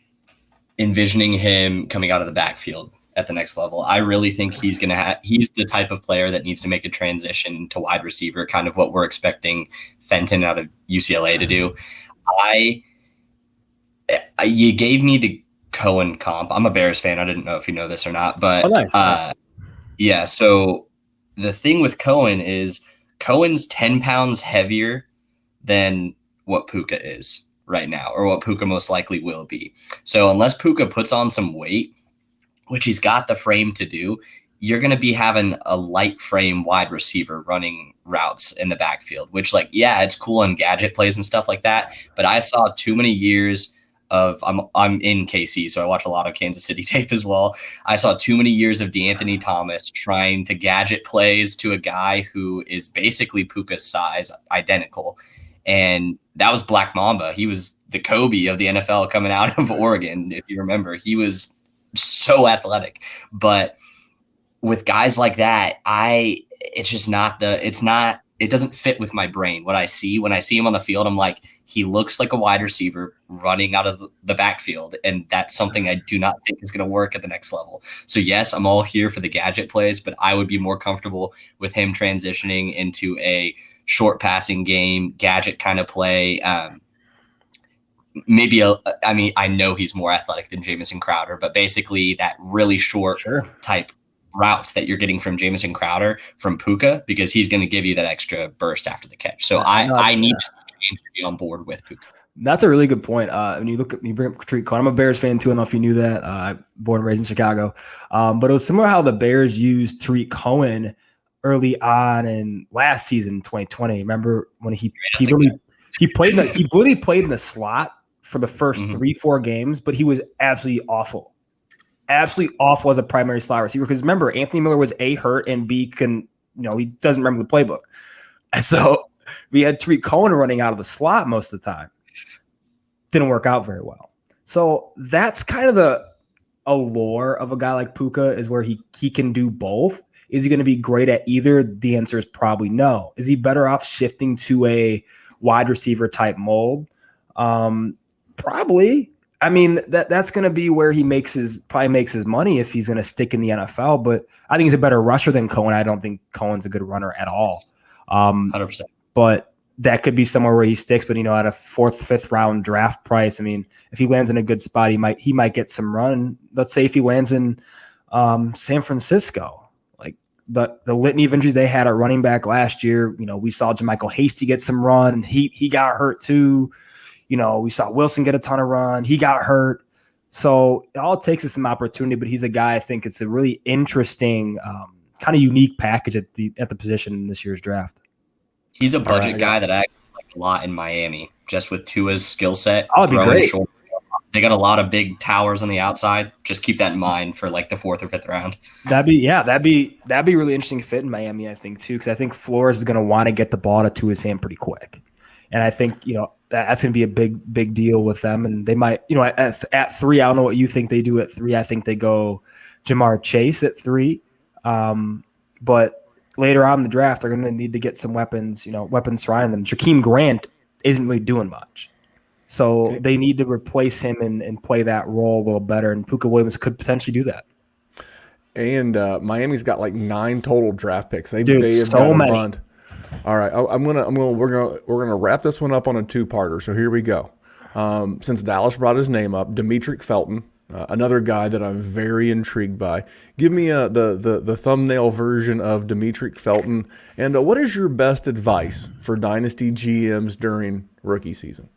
envisioning him coming out of the backfield at the next level. I really think he's the type of player that needs to make a transition to wide receiver, kind of what we're expecting Fenton out of UCLA to do. You gave me the Cohen comp. I'm a Bears fan. I didn't know if you know this or not, but Nice. yeah. So the thing with Cohen is Cohen's 10 pounds heavier than what Puka is right now, or what Puka most likely will be. So unless Puka puts on some weight, which he's got the frame to do, you're going to be having a light frame wide receiver running routes in the backfield, which, like, yeah, it's cool on gadget plays and stuff like that. But I saw too many years of I'm in KC, so I watch a lot of Kansas City tape as well. I saw too many years of DeAnthony Thomas trying to gadget plays to a guy who is basically Puka's size, identical. And that was Black Mamba. He was the Kobe of the NFL coming out of Oregon, if you remember. He was so athletic. But with guys like that, it doesn't fit with my brain. What I see when I see him on the field, I'm like, he looks like a wide receiver running out of the backfield. And that's something I do not think is going to work at the next level. So yes, I'm all here for the gadget plays, but I would be more comfortable with him transitioning into a short passing game, gadget kind of play. I know he's more athletic than Jamison Crowder, but basically that really short type routes that you're getting from Jamison Crowder from Puka, because he's going to give you that extra burst after the catch. So I need to be on board with Puka. That's a really good point. When you bring up Tariq Cohen, I'm a Bears fan too. I don't know if you knew that. Born and raised in Chicago. But it was similar how the Bears used Tariq Cohen early on in last season, 2020. Remember when he literally played in the slot for the first 3-4 games, but he was absolutely awful. Absolutely awful as a primary slot receiver. Because remember, Anthony Miller was A, hurt, and B, he doesn't remember the playbook. And so we had Tariq Cohen running out of the slot most of the time. Didn't work out very well. So that's kind of the allure of a guy like Puka, is where he can do both. Is he going to be great at either? The answer is probably no. Is he better off shifting to a wide receiver type mold? Probably. I mean, that's going to be where he makes his money if he's going to stick in the NFL. But I think he's a better rusher than Cohen. I don't think Cohen's a good runner at all. 100%. But that could be somewhere where he sticks. But at a 4th, 5th round draft price, I mean, if he lands in a good spot, he might get some run. Let's say if he lands in San Francisco, like the litany of injuries they had at running back last year. We saw JaMychal Hasty get some run. He got hurt too. We saw Wilson get a ton of run. He got hurt. So all it takes is some opportunity, but he's a guy, I think it's a really interesting, kind of unique package at the position in this year's draft. He's a budget guy that I actually like a lot in Miami, just with Tua's skill set. Oh, it'd be great. They got a lot of big towers on the outside. Just keep that in mind for like the 4th or 5th round. That'd be really interesting fit in Miami, I think, too, because I think Flores is going to want to get the ball to Tua's hand pretty quick. And I think, that's going to be a big deal with them. And they might, at 3, I don't know what you think they do at 3. I think they go Jamar Chase at 3. But later on in the draft, they're going to need to get some weapons surrounding them. Jakeem Grant isn't really doing much. So they need to replace him and play that role a little better. And Puka Williams could potentially do that. And Miami's got like 9 total draft picks. They have so got a many. bunch. All right, we're gonna wrap this one up on a 2-parter. So here we go. Since Dallas brought his name up, Demetric Felton, another guy that I'm very intrigued by. Give me the thumbnail version of Demetric Felton, and what is your best advice for Dynasty GMs during rookie season?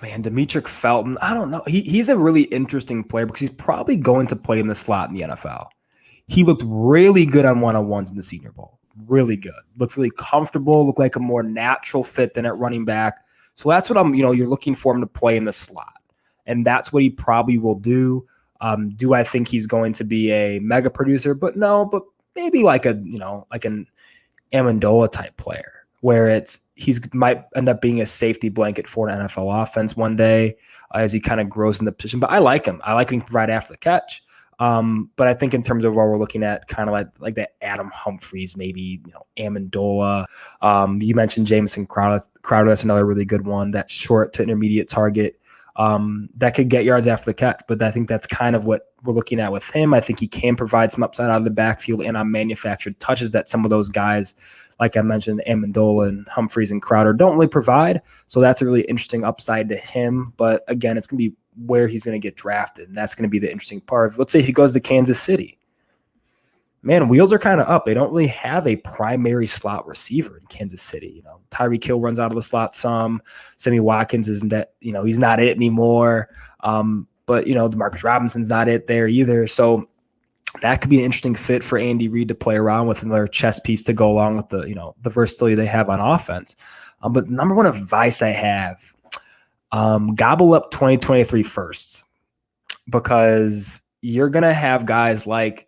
Man, Demetric Felton, I don't know. He's a really interesting player because he's probably going to play in the slot in the NFL. He looked really good on one-on-ones in the Senior Bowl. Really good. Looked really comfortable. Looked like a more natural fit than at running back. So that's what you're looking for him to play in the slot. And that's what he probably will do. Do I think he's going to be a mega producer? But no, but maybe like an Amendola type player where he's might end up being a safety blanket for an NFL offense one day as he kind of grows in the position. But I like him. I like him right after the catch. But I think in terms of what we're looking at, kind of like that Adam Humphries, maybe Amendola. You mentioned Jamison Crowder. That's another really good one. That short to intermediate target that could get yards after the catch. But I think that's kind of what we're looking at with him. I think he can provide some upside out of the backfield and on manufactured touches that some of those guys, like I mentioned, Amendola and Humphries and Crowder, don't really provide. So that's a really interesting upside to him. But again, it's going to be where he's going to get drafted. And that's going to be the interesting part. Let's say he goes to Kansas City. Man, wheels are kind of up. They don't really have a primary slot receiver in Kansas City. Tyreek Hill runs out of the slot some. Sammy Watkins isn't that, he's not it anymore. But Demarcus Robinson's not it there either. So that could be an interesting fit for Andy Reid to play around with, another chess piece to go along with the versatility they have on offense. But number one advice I have, gobble up 2023 firsts, because you're going to have guys like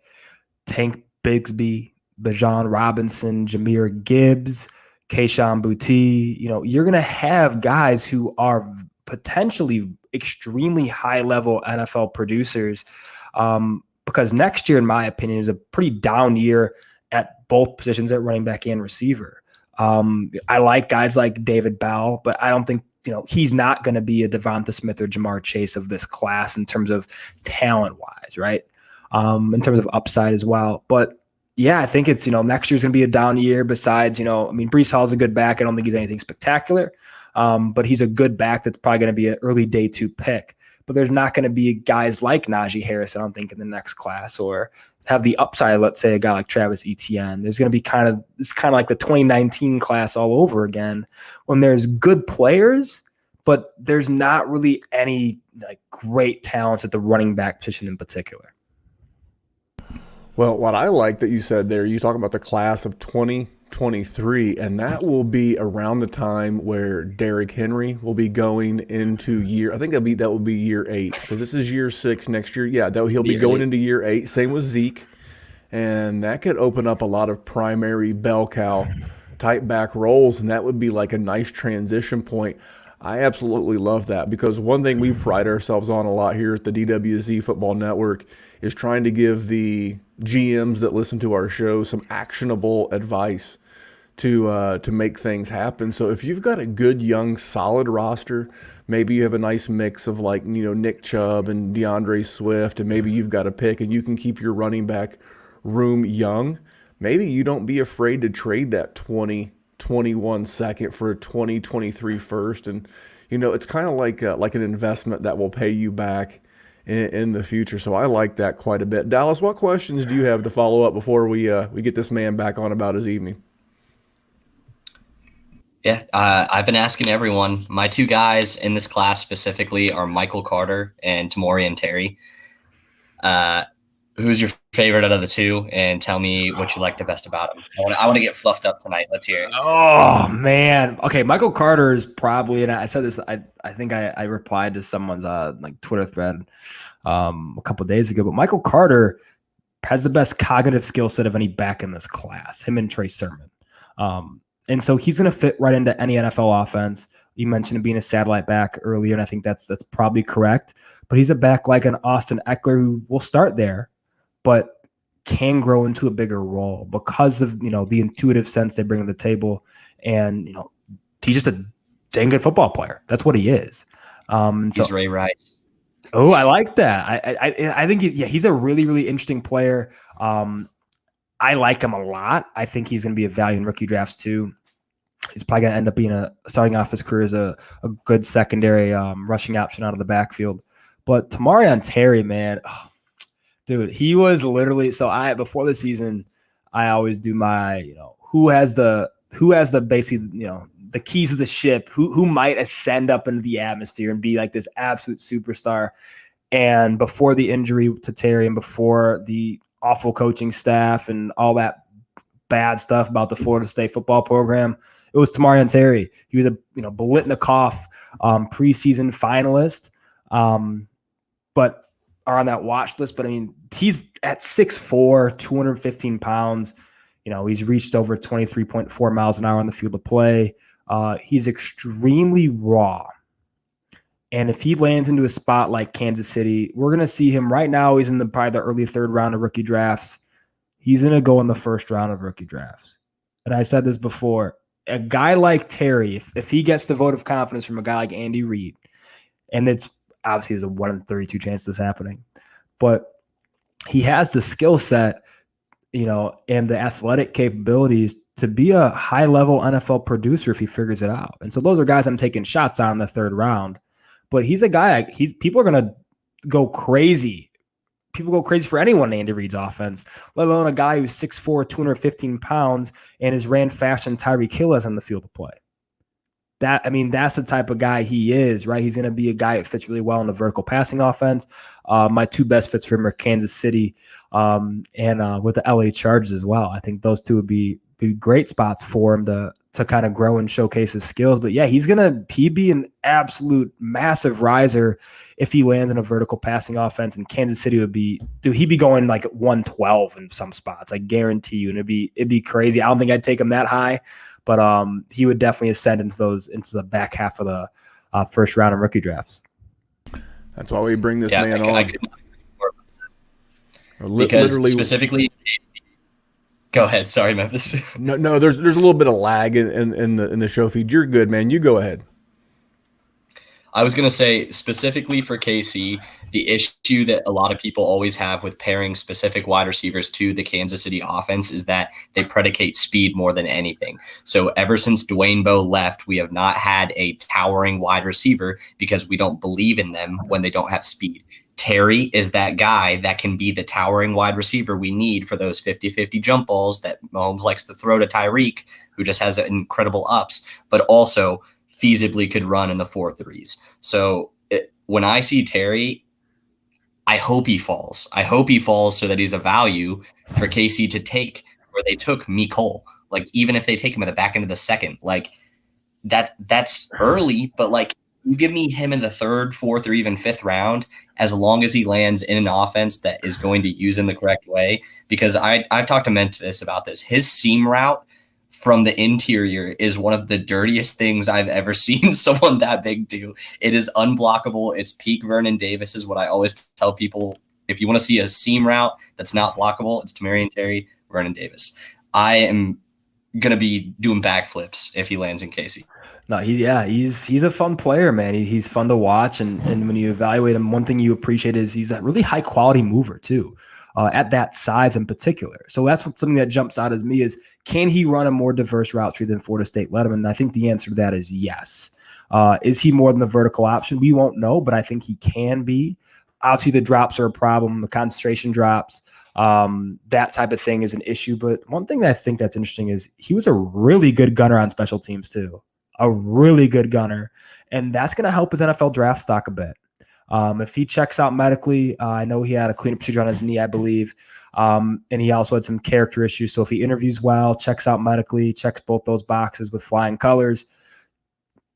Tank Bigsby, Bijan Robinson, Jahmyr Gibbs, Kayshon Boutte. You're going to have guys who are potentially extremely high-level NFL producers, because next year, in my opinion, is a pretty down year at both positions at running back and receiver. I like guys like David Bell, but I don't think he's not going to be a Devonta Smith or Jamar Chase of this class in terms of talent-wise, right? In terms of upside as well. But yeah, I think it's, next year's going to be a down year. Besides, Breece Hall's a good back. I don't think he's anything spectacular, but he's a good back that's probably going to be an early day 2 pick. But there's not going to be guys like Najee Harris, I don't think, in the next class, or have the upside, let's say, a guy like Travis Etienne. There's going to be it's kind of like the 2019 class all over again, when there's good players, but there's not really any great talents at the running back position in particular. Well, what I like that you said there, you talk about the class of 2023, and that will be around the time where Derrick Henry will be going into I think that will be year 8, because this is year 6 next year. Yeah, he'll be going into year 8. Same with Zeke, and that could open up a lot of primary bell cow type back roles, and that would be like a nice transition point. I absolutely love that, because one thing we pride ourselves on a lot here at the DWZ Football Network is trying to give the GMs that listen to our show some actionable advice to make things happen. So if you've got a good, young, solid roster, maybe you have a nice mix of Nick Chubb and DeAndre Swift, and maybe you've got a pick and you can keep your running back room young, maybe you don't be afraid to trade that 2021 second for a 2023 first. And it's kind of like an investment that will pay you back in the future. So I like that quite a bit. Dallas, what questions do you have to follow up before we get this man back on about his evening? Yeah, I've been asking everyone. My 2 guys in this class specifically are Michael Carter and Tamorrion Terry. Who's your favorite out of the 2? And tell me what you like the best about him. I want to get fluffed up tonight. Let's hear it. Oh, man. Okay, Michael Carter is probably, and I said this, I think I replied to someone's Twitter thread a couple of days ago, but Michael Carter has the best cognitive skill set of any back in this class, him and Trey Sermon. And so he's going to fit right into any NFL offense. You mentioned him being a satellite back earlier, and I think that's probably correct. But he's a back like an Austin Eckler who will start there, but can grow into a bigger role because of the intuitive sense they bring to the table, and he's just a dang good football player. That's what he is. He's Ray Rice. Oh, I like that. I think he's a really, really interesting player. I like him a lot. I think he's going to be a value in rookie drafts too. He's probably going to end up being starting off his career as a good secondary rushing option out of the backfield. But Tamorrion Terry, man, dude, he was literally, before the season, I always do my, who has the basically, the keys of the ship, who might ascend up into the atmosphere and be like this absolute superstar. And before the injury to Terry and before the awful coaching staff and all that bad stuff about the Florida State football program, it was Tamorrion Terry. He was a Biletnikoff preseason finalist. But are on that watch list, but I mean, he's at 6'4", 215 pounds. He's reached over 23.4 miles an hour on the field of play. He's extremely raw. And if he lands into a spot like Kansas City, we're going to see him right now. He's in probably the early third round of rookie drafts. He's going to go in the first round of rookie drafts. And I said this before, a guy like Terry, if he gets the vote of confidence from a guy like Andy Reid, and it's obviously there's a 1 in 32 chance this happening, but he has the skill set, and the athletic capabilities to be a high-level NFL producer if he figures it out. And so those are guys I'm taking shots on in the third round. But he's a guy, people are going to go crazy. People go crazy for anyone in Andy Reid's offense, let alone a guy who's 6'4", 215 pounds and has ran faster than Tyreek Hill is on the field of play. That's the type of guy he is, right? He's going to be a guy that fits really well in the vertical passing offense. My two best fits for him are Kansas City and with the LA Chargers as well. I think those two would be great spots for him to kind of grow and showcase his skills. But yeah, he'd be an absolute massive riser if he lands in a vertical passing offense. And Kansas City he'd be going like 112 in some spots. I guarantee you. And it'd be crazy. I don't think I'd take him that high, but he would definitely ascend into the back half of the first round of rookie drafts. That's why we bring this man on. Because specifically, go ahead. Sorry, Memphis. No. There's a little bit of lag in the show feed. You're good, man. You go ahead. I was going to say specifically for KC, the issue that a lot of people always have with pairing specific wide receivers to the Kansas City offense is that they predicate speed more than anything. So ever since Dwayne Bowe left, we have not had a towering wide receiver because we don't believe in them when they don't have speed. Terry is that guy that can be the towering wide receiver we need for those 50-50 jump balls that Mahomes likes to throw to Tyreek, who just has incredible ups, but also feasibly could run in the 4.3s. So when I see Terry, I hope he falls. I hope he falls so that he's a value for KC to take where they took Mecole. Like, even if they take him at the back end of the second, like that's early, but like, you give me him in the third, fourth, or even fifth round, as long as he lands in an offense that is going to use him the correct way. Because I've talked to Memphis about this. His seam route from the interior is one of the dirtiest things I've ever seen someone that big do. It is unblockable. It's peak Vernon Davis is what I always tell people. If you want to see a seam route that's not blockable, it's Tamarian Terry, Vernon Davis. I am going to be doing backflips if he lands in KC. No, he's a fun player, man. He's fun to watch, and when you evaluate him, one thing you appreciate is he's a really high quality mover too, at that size in particular. So that's something that jumps out at me is, can he run a more diverse route tree than Florida State let him? And I think the answer to that is yes. Is he more than the vertical option? We won't know, but I think he can be. Obviously, the drops are a problem. The concentration drops. That type of thing is an issue. But one thing that I think that's interesting is he was a really good gunner on special teams too. A really good gunner. And that's going to help his NFL draft stock a bit. If he checks out medically, I know he had a cleanup procedure on his knee, I believe. And he also had some character issues. So if he interviews well, checks out medically, checks both those boxes with flying colors,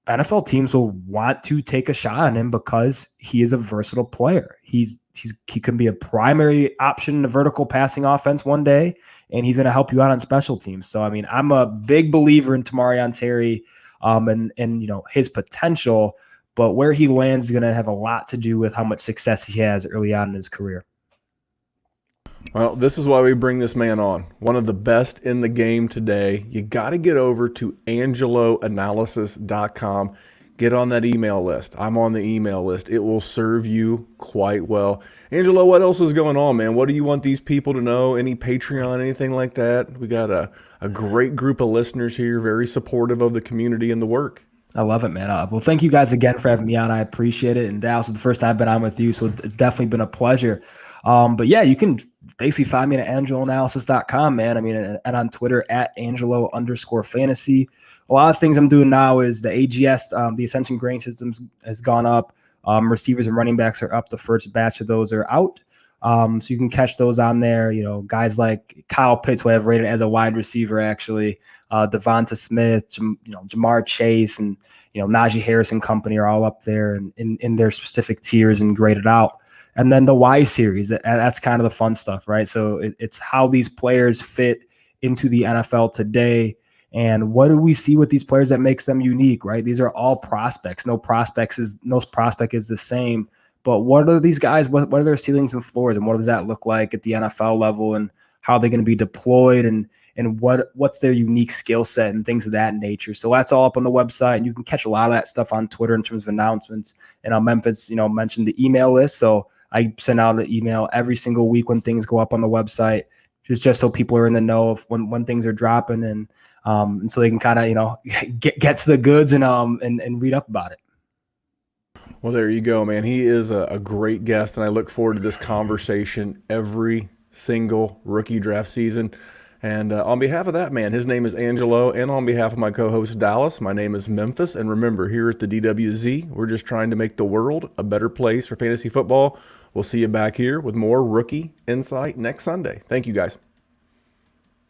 NFL teams will want to take a shot on him because he is a versatile player. He can be a primary option in the vertical passing offense one day, and he's going to help you out on special teams. So, I mean, I'm a big believer in Tamarian Terry and his potential, but where he lands is going to have a lot to do with how much success he has early on in his career. Well, this is why we bring this man on. One of the best in the game today. You got to get over to angeloanalysis.com. Get on that email list. I'm on the email list. It will serve you quite well. Angelo, what else is going on, man? What do you want these people to know? Any Patreon, anything like that? We got a great group of listeners here, very supportive of the community and the work. I love it, man. Well, thank you guys again for having me on. I appreciate it. And Dallas is the first time I've been on with you, so it's definitely been a pleasure. But yeah, you can basically find me at angeloanalysis.com, man. I mean, and on Twitter at Angelo_fantasy. A lot of things I'm doing now is the AGS, the Ascension Grain Systems has gone up. Receivers and running backs are up. The first batch of those are out. So you can catch those on there. Guys like Kyle Pitts, who I have rated as a wide receiver, actually. Devonta Smith, Jamar Chase, and Najee Harris and company are all up there and in their specific tiers and graded out. And then the Y series, that's kind of the fun stuff, right? So it's how these players fit into the NFL today. And what do we see with these players that makes them unique, right? These are all prospects. No prospect is the same. But what are these guys? What are their ceilings and floors? And what does that look like at the NFL level? And how are they going to be deployed? And what's their unique skill set and things of that nature. So that's all up on the website. And you can catch a lot of that stuff on Twitter in terms of announcements. And Memphis, mentioned the email list. So I send out an email every single week when things go up on the website, just so people are in the know of when things are dropping, and so they can kind of get to the goods and read up about it. Well, there you go, man. He is a great guest, and I look forward to this conversation every single rookie draft season. And on behalf of that man, his name is Angelo, and on behalf of my co-host Dallas, my name is Memphis. And remember, here at the DWZ, we're just trying to make the world a better place for fantasy football. We'll see you back here with more rookie insight next Sunday. Thank you, guys.